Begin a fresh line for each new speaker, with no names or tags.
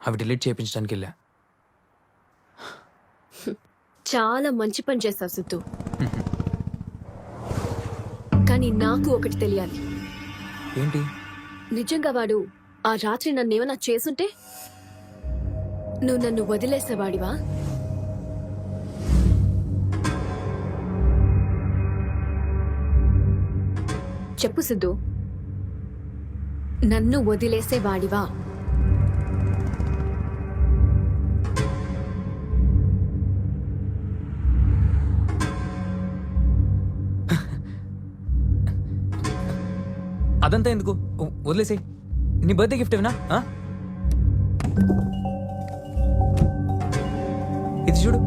అవి డిలీట్ చేయించడానికి వెళ్ళా.
చాలా మంచి పని చేస్తావు సిద్ధు. కానీ నాకు ఒకటి తెలియాలి.
ఏంటి?
నిజంగా వాడు ఆ రాత్రి నన్నేమన్నా చేసుంటే నువ్వు నన్ను వదిలేసేవాడివా? చెప్పు సిద్ధు, నన్ను వదిలేసేవాడివా?
అదంతా ఎందుకు, వదిలేసేయ్. నీ బర్త్డే గిఫ్ట్ ఏమన్నా? ఇది చూడు.